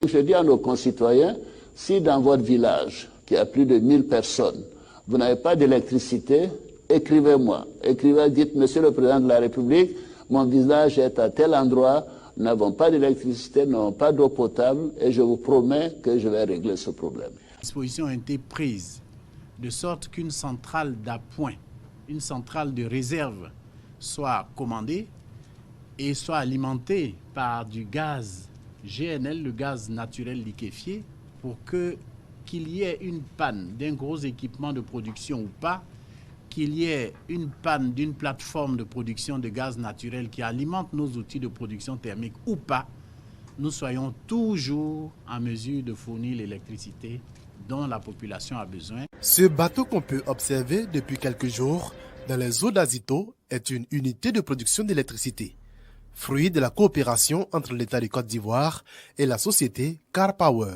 Je dis à nos concitoyens, si dans votre village, qui a plus de 1000 personnes, vous n'avez pas d'électricité, écrivez-moi. Écrivez, dites, Monsieur le Président de la République, mon village est à tel endroit, nous n'avons pas d'électricité, nous n'avons pas d'eau potable, et je vous promets que je vais régler ce problème. Les dispositions ont été prises de sorte qu'une centrale d'appoint, une centrale de réserve soit commandée et soit alimentée par du gaz GNL, le gaz naturel liquéfié, pour qu'il y ait une panne d'un gros équipement de production ou pas, qu'il y ait une panne d'une plateforme de production de gaz naturel qui alimente nos outils de production thermique ou pas, nous soyons toujours en mesure de fournir l'électricité dont la population a besoin. Ce bateau qu'on peut observer depuis quelques jours dans les eaux d'Azito est une unité de production d'électricité, fruit de la coopération entre l'État de Côte d'Ivoire et la société Car Power.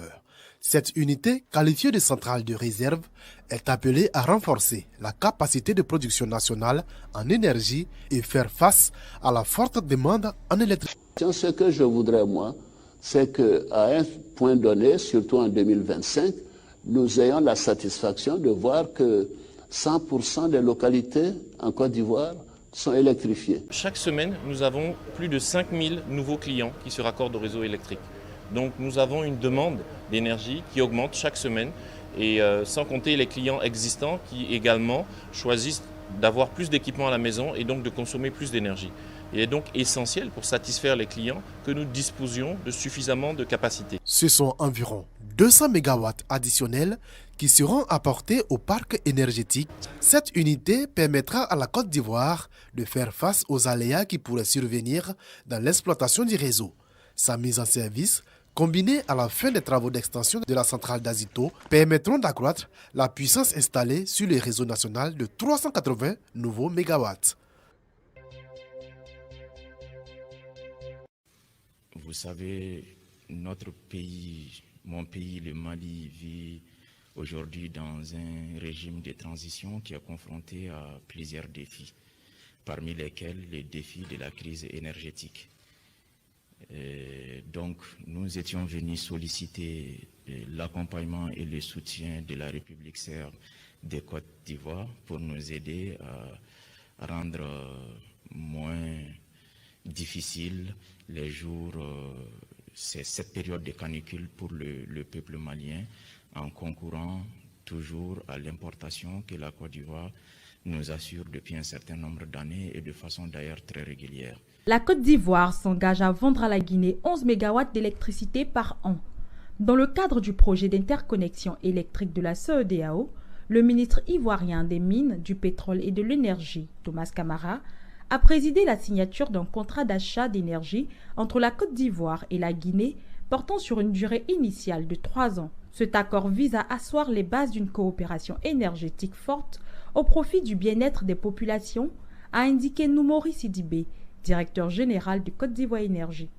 Cette unité, qualifiée de centrale de réserve, est appelée à renforcer la capacité de production nationale en énergie et faire face à la forte demande en électricité. Ce que je voudrais, moi, c'est qu'à un point donné, surtout en 2025, nous ayons la satisfaction de voir que 100% des localités en Côte d'Ivoire sont électrifiées. Chaque semaine, nous avons plus de 5000 nouveaux clients qui se raccordent au réseau électrique. Donc nous avons une demande d'énergie qui augmente chaque semaine et sans compter les clients existants qui également choisissent d'avoir plus d'équipements à la maison et donc de consommer plus d'énergie. Il est donc essentiel pour satisfaire les clients que nous disposions de suffisamment de capacité. Ce sont environ 200 MW additionnels qui seront apportés au parc énergétique. Cette unité permettra à la Côte d'Ivoire de faire face aux aléas qui pourraient survenir dans l'exploitation du réseau. Sa mise en service, combinée à la fin des travaux d'extension de la centrale d'Azito, permettront d'accroître la puissance installée sur le réseau national de 380 nouveaux mégawatts. Vous savez, notre pays, mon pays, le Mali, vit aujourd'hui dans un régime de transition qui est confronté à plusieurs défis, parmi lesquels les défis de la crise énergétique. Donc, nous étions venus solliciter l'accompagnement et le soutien de la République serbe des Côtes d'Ivoire pour nous aider à rendre moins difficile les jours, cette période de canicule pour le peuple malien, en concourant toujours à l'importation que la Côte d'Ivoire nous assure depuis un certain nombre d'années et de façon d'ailleurs très régulière. La Côte d'Ivoire s'engage à vendre à la Guinée 11 MW d'électricité par an. Dans le cadre du projet d'interconnexion électrique de la CEDEAO, le ministre ivoirien des Mines, du Pétrole et de l'Énergie, Thomas Camara, a présidé la signature d'un contrat d'achat d'énergie entre la Côte d'Ivoire et la Guinée portant sur une durée initiale de 3 ans. Cet accord vise à asseoir les bases d'une coopération énergétique forte au profit du bien-être des populations, a indiqué Noumouri Sidibé, directeur général de Côte d'Ivoire Énergie.